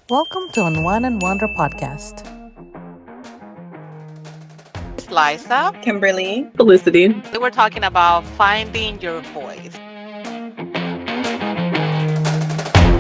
Welcome to Unwind and Wonder podcast. It's Liza. Kimberly. Felicity. We were talking about finding your voice.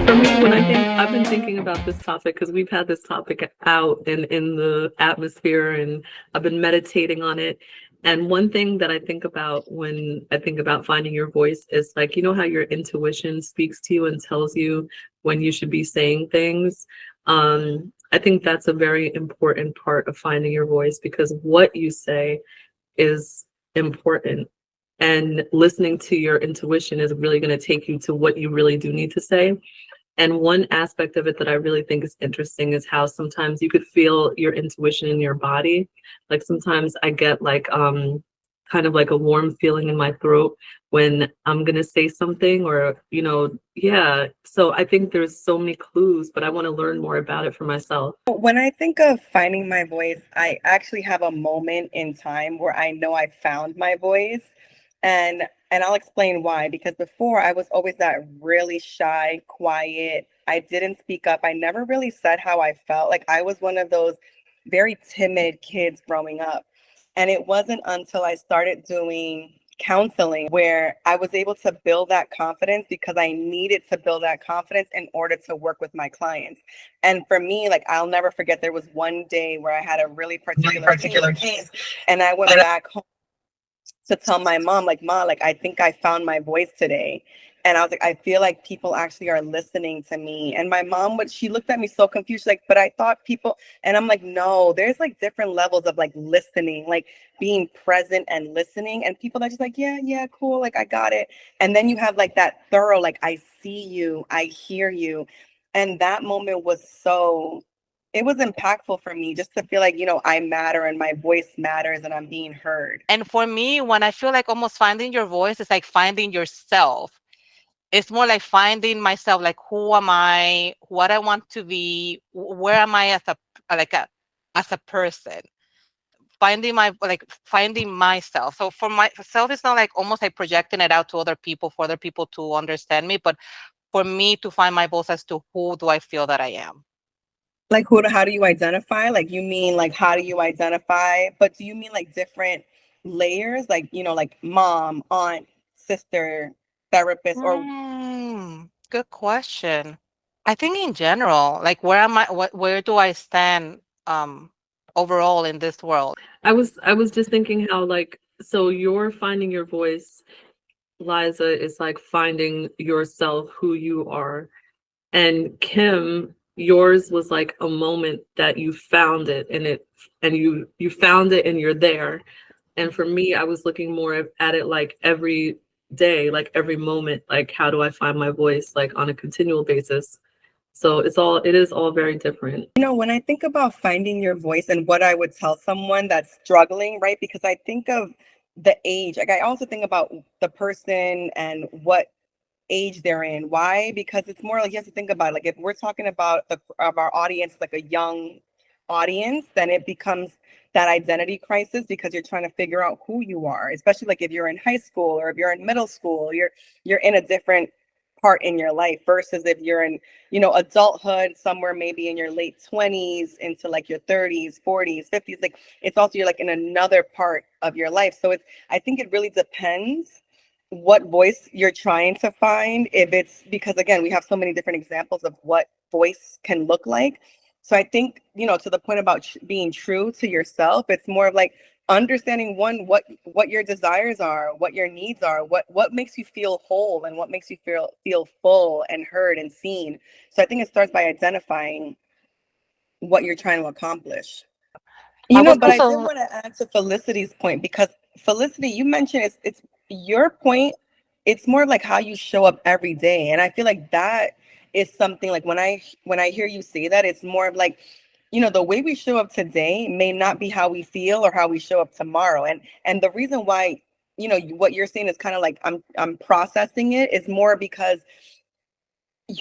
For me, I've been thinking about this topic because we've had this topic out in the atmosphere, and I've been meditating on it. And one thing that I think about when I think about finding your voice is like, you know how your intuition speaks to you and tells you when you should be saying things. I think that's a very important part of finding your voice because what you say is important. And listening to your intuition is really going to take you to what you really do need to say. And one aspect of it that I really think is interesting is how sometimes you could feel your intuition in your body. Like sometimes I get like kind of like a warm feeling in my throat when I'm gonna say something or yeah. So I think there's so many clues, but I want to learn more about it for myself. When I think of finding my voice, I actually have a moment in time where I know I found my voice. And I'll explain why. Because before I was always that really shy, quiet. I didn't speak up. I never really said how I felt. Like I was one of those very timid kids growing up. And it wasn't until I started doing counseling where I was able to build that confidence because I needed to build that confidence in order to work with my clients. And for me, like I'll never forget, there was one day where I had a really particular case, and I went back home to tell my mom, like, "Mom, like I think I found my voice today." And I was like, I feel like people actually are listening to me. And my mom she looked at me so confused, she's like, but I thought people, and I'm like, no, there's like different levels of like listening, like being present and listening. And people are just like, yeah, yeah, cool, like I got it. And then you have like that thorough, like I see you, I hear you. And that moment was so, it was impactful for me just to feel like, I matter and my voice matters and I'm being heard. And for me, when I feel like almost finding your voice, it's like finding yourself. It's more like finding myself, like who am I, what I want to be, where am I like a as a person. Finding myself. So for myself, it's not like almost like projecting it out to other people for other people to understand me, but for me to find my voice as to who do I feel that I am. Like how do you identify? Like you mean like how do you identify? But do you mean like different layers? Like, like mom, aunt, sister, therapist, or Good question. I think in general, like where am I? Where do I stand overall in this world? I was just thinking how like so you're finding your voice, Liza, is like finding yourself, who you are. And Kim, yours was like a moment that you found it and you found it and you're there. And for me, I was looking more at it like every day, like every moment, like how do I find my voice like on a continual basis. So it is all very different. when I think about finding your voice and what I would tell someone that's struggling, right? Because I think of the age. Like I also think about the person and what age they're in. Why? Because it's more like you have to think about it. Like if we're talking about of our audience, like a young audience, then it becomes that identity crisis because you're trying to figure out who you are, especially like if you're in high school or if you're in middle school, you're in a different part in your life versus if you're in, adulthood, somewhere maybe in your late 20s into like your 30s, 40s, 50s. Like it's also you're like in another part of your life. So I think it really depends what voice you're trying to find. If it's because again, we have so many different examples of what voice can look like. So I think, to the point about being true to yourself, it's more of like understanding one, what your desires are, what your needs are, what makes you feel whole and what makes you feel full and heard and seen. So I think it starts by identifying what you're trying to accomplish. I was But I did also want to add to Felicity's point because Felicity, you mentioned it's your point. It's more like how you show up every day, and I feel like that is something like when I hear you say that, it's more of like, the way we show up today may not be how we feel or how we show up tomorrow, and the reason why what you're saying is kind of like I'm processing it is more because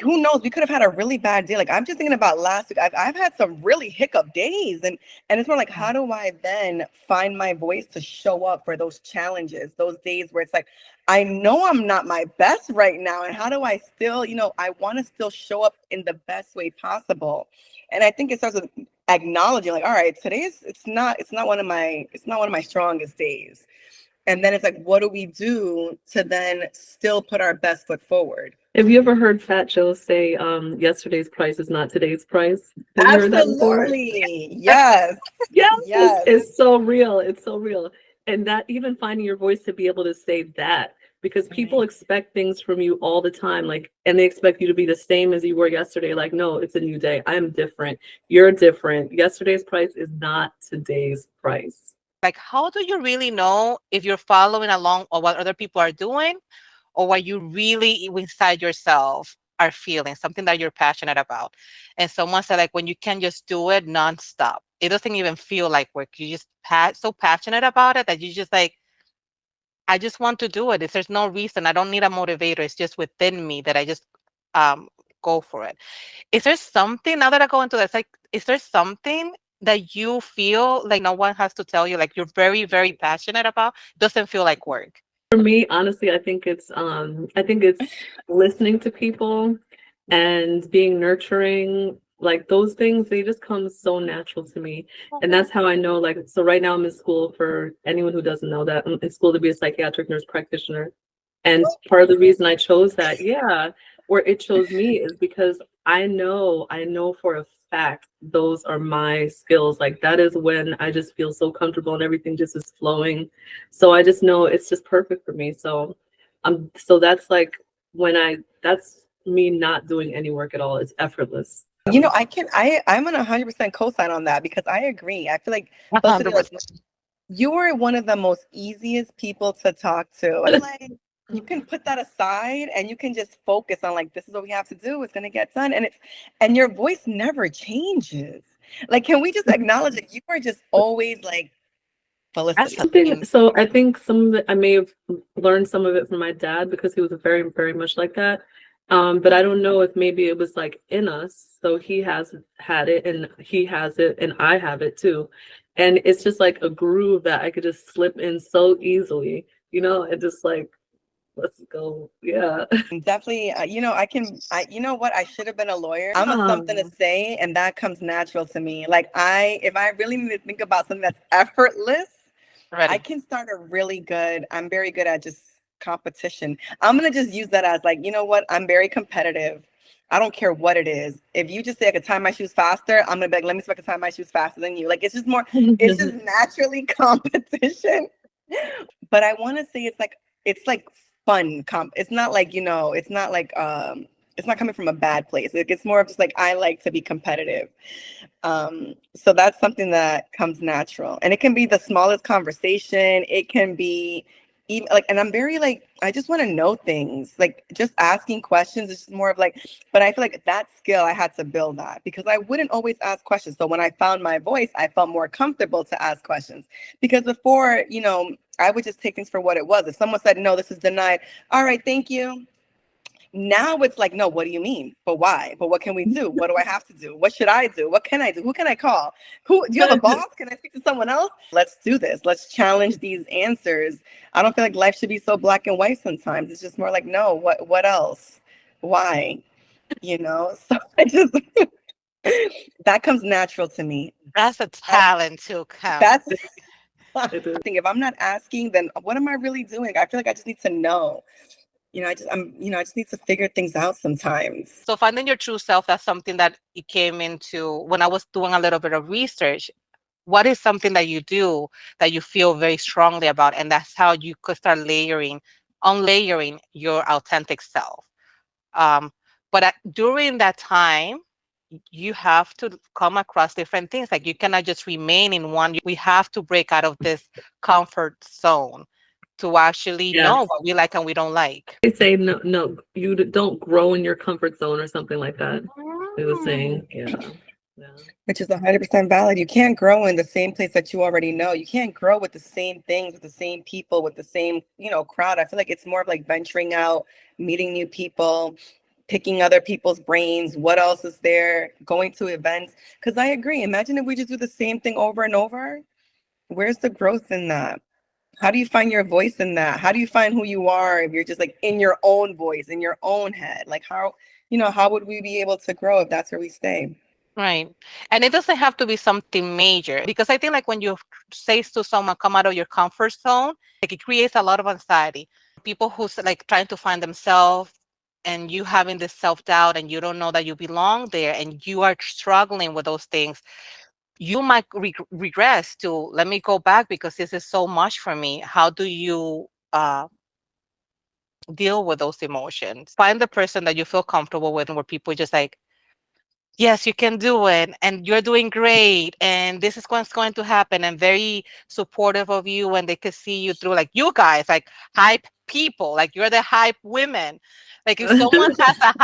who knows? We could have had a really bad day. Like I'm just thinking about last week. I've had some really hiccup days, and it's more like, how do I then find my voice to show up for those challenges, those days where it's like, I know I'm not my best right now, and how do I still, I want to still show up in the best way possible. And I think it starts with acknowledging, like, all right, today's it's not one of my strongest days. And then it's like, what do we do to then still put our best foot forward? Have you ever heard Fat Joe say, yesterday's price is not today's price? Have you heard that before? Absolutely. Yes. Yes, Yes. it's so real. It's so real. And that even finding your voice to be able to say that, because people expect things from you all the time, like, and they expect you to be the same as you were yesterday. Like, no, it's a new day. I am different. You're different. Yesterday's price is not today's price. Like, how do you really know if you're following along or what other people are doing, or what you really inside yourself are feeling, something that you're passionate about? And someone said, like, when you can just do it nonstop, it doesn't even feel like work. You just so passionate about it that you just like, I just want to do it. If there's no reason, I don't need a motivator. It's just within me that I just um, go for it. Is there something, now that I go into this, like, is there something that you feel like no one has to tell you, like you're very, very passionate about, doesn't feel like work? For me, honestly, I think it's listening to people and being nurturing. Like those things, they just come so natural to me. And that's how I know, like, so right now I'm in school, for anyone who doesn't know that, I'm in school to be a psychiatric nurse practitioner. And part of the reason I chose that, yeah, or it chose me, is because I know for a fact those are my skills. Like that is when I just feel so comfortable and everything just is flowing. So I just know it's just perfect for me. So that's like that's me not doing any work at all. It's effortless. I'm on 100% cosign on that because I agree. I feel like both of you, like, 100%. you are one of the most easiest people to talk to. I feel like you can put that aside and you can just focus on, like, this is what we have to do. It's gonna get done, and your voice never changes. Like, can we just acknowledge that you are just always like That's Felicity? the thing. So I think some of it, I may have learned some of it from my dad because he was very, very much like that. But I don't know if maybe it was like in us. So he has had it and he has it and I have it too. And it's just like a groove that I could just slip in so easily, and just like, let's go. Yeah. Definitely, you know what? I should have been a lawyer. I'm a something to say, and that comes natural to me. Like if I really need to think about something that's effortless, I Ready. can start I'm very good at just competition. I'm gonna just use that as, like, you know what? I'm very competitive. I don't care what it is. If you just say I could tie my shoes faster, I'm gonna be like, let me see if I can tie my shoes faster than you. Like it's just naturally competition. But I want to say it's like fun it's not like, it's not coming from a bad place. It's more of just like, I like to be competitive. So that's something that comes natural, and it can be the smallest conversation. It can be even like, and I'm very like, I just want to know things, like just asking questions is just more of like, but I feel like that skill I had to build that because I wouldn't always ask questions. So when I found my voice, I felt more comfortable to ask questions, because before, I would just take things for what it was. If someone said, no, this is denied, all right, thank you. Now it's like, no, what do you mean? But why? But what can we do? What do I have to do? What should I do? What can I do? Who can I call? Do you have a boss? Can I speak to someone else? Let's do this. Let's challenge these answers. I don't feel like life should be so black and white sometimes. It's just more like, no, what else? Why? So I just that comes natural to me. That's a talent too, Cam. That's I think if I'm not asking, then what am I really doing? I feel like I just need to know. I just need to figure things out sometimes. So finding your true self, that's something that it came into when I was doing a little bit of research. What is something that you do that you feel very strongly about? And that's how you could start unlayering your authentic self. But during that time, you have to come across different things. Like you cannot just remain in one. We have to break out of this comfort zone to actually know what we like and we don't like. They say no, you don't grow in your comfort zone or something like that. They were saying, yeah. Which is 100% valid. You can't grow in the same place that you already know. You can't grow with the same things, with the same people, with the same, crowd. I feel like it's more of like venturing out, meeting new people, picking other people's brains. What else is there? Going to events. Because I agree. Imagine if we just do the same thing over and over. Where's the growth in that? How do you find your voice in that? How do you find who you are if you're just like in your own voice, in your own head? Like how would we be able to grow if that's where we stay? Right. And it doesn't have to be something major because I think like when you say to someone, come out of your comfort zone, like it creates a lot of anxiety. People who's like trying to find themselves and you having this self-doubt and you don't know that you belong there and you are struggling with those things, you might regress to let me go back because this is so much for me. How do you deal with those emotions? Find the person that you feel comfortable with where people just like, yes, you can do it, and you're doing great, and this is what's going to happen, and very supportive of you, and they could see you through, like you guys, like hype people, like you're the hype women. Like if someone has a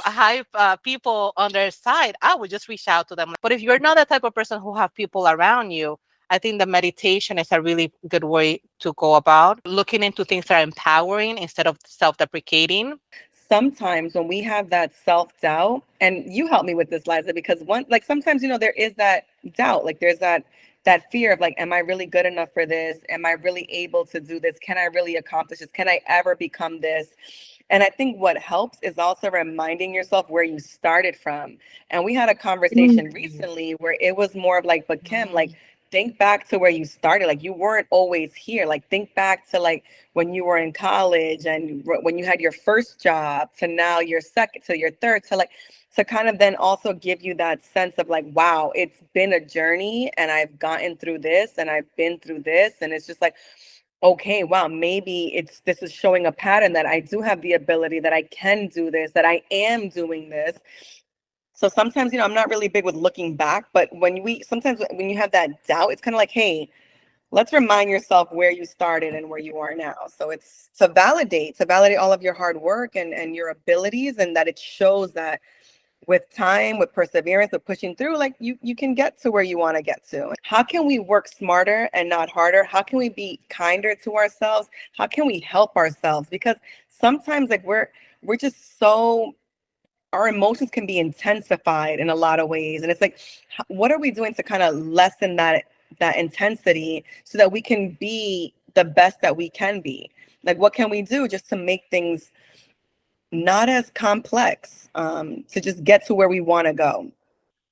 hype people on their side, I would just reach out to them. But if you're not the type of person who have people around you, I think the meditation is a really good way to go about looking into things that are empowering instead of self-deprecating. Sometimes when we have that self-doubt, and you help me with this, Liza, because one, like sometimes, there is that doubt, like there's that fear of like, am I really good enough for this? Am I really able to do this? Can I really accomplish this? Can I ever become this? And I think what helps is also reminding yourself where you started from. And we had a conversation recently where it was more of like, but Kim, like, think back to where you started. Like, you weren't always here. Like, think back to like when you were in college and when you had your first job to now your second to your third to like to kind of then also give you that sense of like, wow, it's been a journey and I've gotten through this and I've been through this. And it's just like, okay, wow, maybe this is showing a pattern that I do have the ability, that I can do this, that I am doing this. So sometimes, I'm not really big with looking back, but sometimes when you have that doubt, it's kind of like, hey, let's remind yourself where you started and where you are now. So it's to validate all of your hard work and your abilities, and that it shows that with time, with perseverance, with pushing through, like you can get to where you want to get to. How can we work smarter and not harder? How can we be kinder to ourselves? How can we help ourselves? Because sometimes like we're just so, our emotions can be intensified in a lot of ways. And it's like, what are we doing to kind of lessen that intensity so that we can be the best that we can be? Like, what can we do just to make things not as complex, to just get to where we want to go?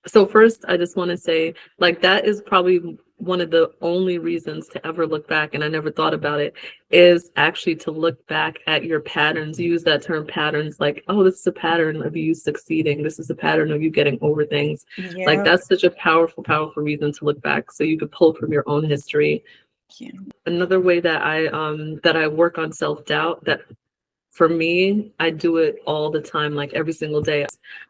So first, I just want to say, like, that is probably one of the only reasons to ever look back, and I never thought about it, is actually to look back at your patterns. Use that term patterns, like, oh, this is a pattern of you succeeding. This is a pattern of you getting over things. Yeah. Like, that's such a powerful, powerful reason to look back, so you could pull from your own history. Yeah. Another way that I work on self-doubt, that for me, I do it all the time, like every single day.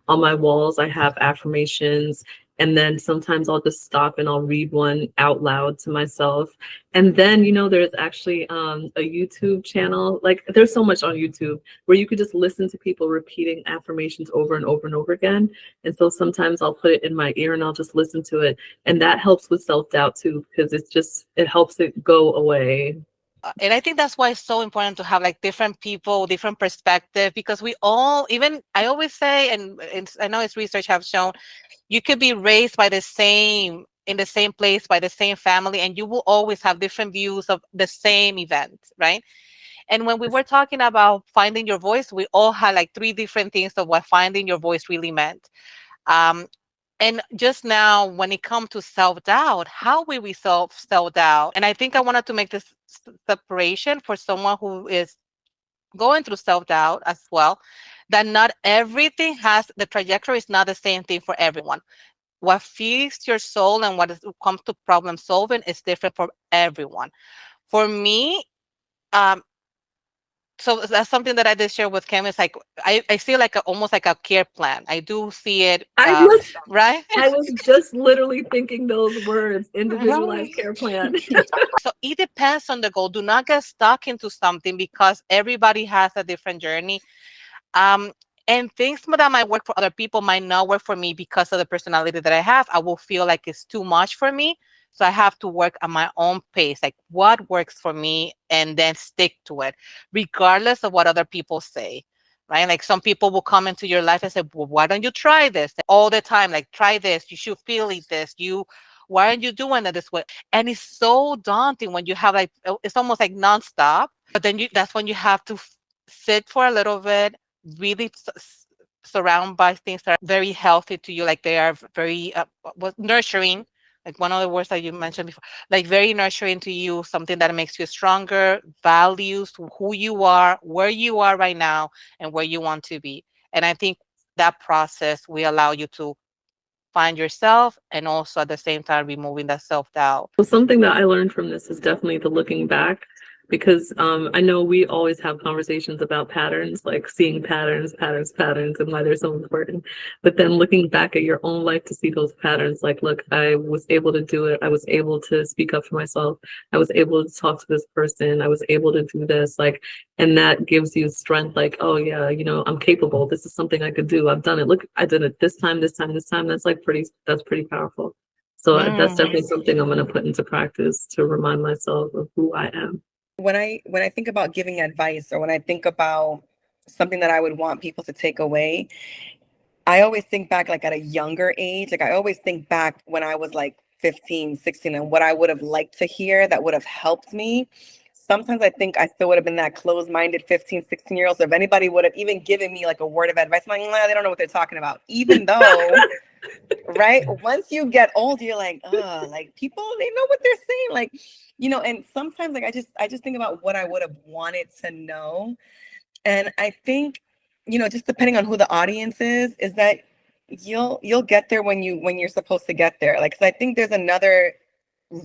On my walls, I have affirmations, and then sometimes I'll just stop and I'll read one out loud to myself. And then, there's actually a YouTube channel, like there's so much on YouTube where you could just listen to people repeating affirmations over and over and over again. And so sometimes I'll put it in my ear and I'll just listen to it. And that helps with self-doubt too, because it helps it go away. And I think that's why it's so important to have like different people, different perspective, because we all, even I always say, and I know it's research have shown, you could be raised in the same place by the same family, and you will always have different views of the same event, right? And when we were talking about finding your voice, we all had like three different things of what finding your voice really meant. Um, and just now, when it comes to self-doubt, how will we solve self-doubt? And I think I wanted to make this separation for someone who is going through self-doubt as well, that not everything has, the trajectory is not the same thing for everyone. What feeds your soul and comes to problem solving is different for everyone. For me, um, so that's something that I did share with Kim. It's like I see like almost like a care plan. I do see it, right? I was just literally thinking those words, individualized care plan. So it depends on the goal. Do not get stuck into something because everybody has a different journey. Um, and things that might work for other people might not work for me because of the personality that I have. I will feel like it's too much for me. So I have to work at my own pace, like what works for me, and then stick to it, regardless of what other people say. right? Like some people will come into your life and say, well, why don't you try this all the time? Like, try this. You should feel eat this. Why aren't you doing it this way? And it's so daunting when you have like, it's almost like nonstop. But then that's when you have to sit for a little bit, really surround by things that are very healthy to you, like they are very nurturing. Like one of the words that you mentioned before, like very nurturing to you, something that makes you stronger, values who you are, where you are right now, and where you want to be. And I think that process will allow you to find yourself and also at the same time removing that self-doubt. Well, something that I learned from this is definitely the looking back, because I know we always have conversations about patterns, like seeing patterns, and why they're so important. But then looking back at your own life to see those patterns, like, look, I was able to do it. I was able to speak up for myself. I was able to talk to this person. I was able to do this, like, and that gives you strength, like, oh yeah, you know, I'm capable. This is something I could do. I've done it. Look, I did it this time. That's like that's pretty powerful. So that's definitely something I'm going to put into practice to remind myself of who I am. When I think about giving advice, or when I think about something that I would want people to take away, I always think back like at a younger age. Like I always think back when I was like 15, 16, and what I would have liked to hear that would have helped me. Sometimes I think I still would have been that closed-minded 15, 16-year-old. So if anybody would have even given me like a word of advice, I'm like, nah, they don't know what they're talking about. Even though, right, once you get older, you're like, like people, they know what they're saying. Like, you know, and sometimes like I just think about what I would have wanted to know. And I think, you know, just depending on who the audience is that you'll get there when you're supposed to get there. Like, 'cause I think there's another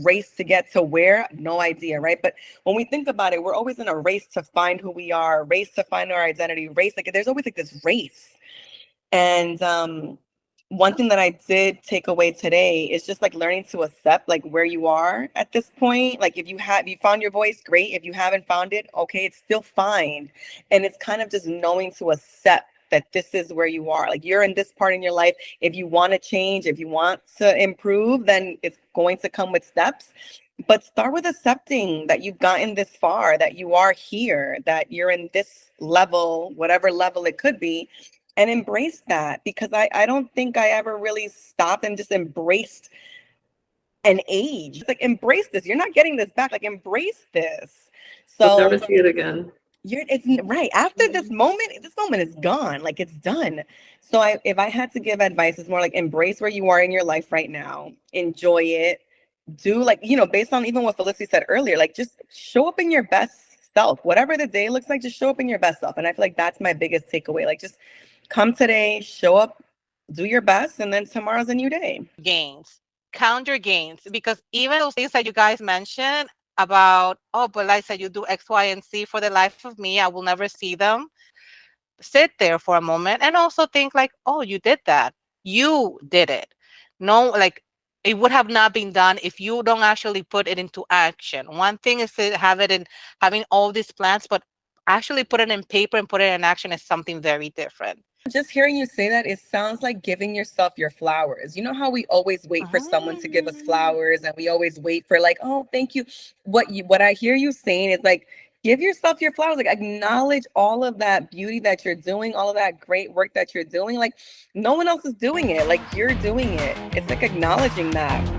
race to get to where, no idea, right? But when we think about it, we're always in a race to find who we are, race to find our identity, race, like there's always like this race. And one thing that I did take away today is just like learning to accept like where you are at this point. Like if you found your voice, great. If you haven't found it, okay, it's still fine. And it's kind of just knowing to accept that this is where you are. Like you're in this part in your life. If you want to change, if you want to improve, then it's going to come with steps. But start with accepting that you've gotten this far, that you are here, that you're in this level, whatever level it could be, and embrace that. Because I don't think I ever really stopped and just embraced an age. It's like, embrace this. You're not getting this back. Like, embrace this. You'll So never see it again. it's right after this moment is gone. Like, it's done. So if I had to give advice, it's more like embrace where you are in your life right now. Enjoy it. Do, like, you know, based on even what Felicity said earlier, like just show up in your best self. Whatever the day looks like, just show up in your best self. And I feel like that's my biggest takeaway. Like, just come today, show up, do your best, and then tomorrow's a new day. Gains. Count your gains, because even those things that you guys mentioned about, oh, but like I said, you do X, Y, and Z, for the life of me, I will never see them. Sit there for a moment and also think like, oh, you did that. You did it. No, like it would have not been done if you don't actually put it into action. One thing is to have it in having all these plans, but actually put it in paper and put it in action is something very different. Just hearing you say that, it sounds like giving yourself your flowers. You know how we always wait for someone to give us flowers, and we always wait for like, oh, thank you. What I hear you saying is like, give yourself your flowers. Like, acknowledge all of that beauty that you're doing, all of that great work that you're doing. Like, no one else is doing it. Like, you're doing it. It's like acknowledging that.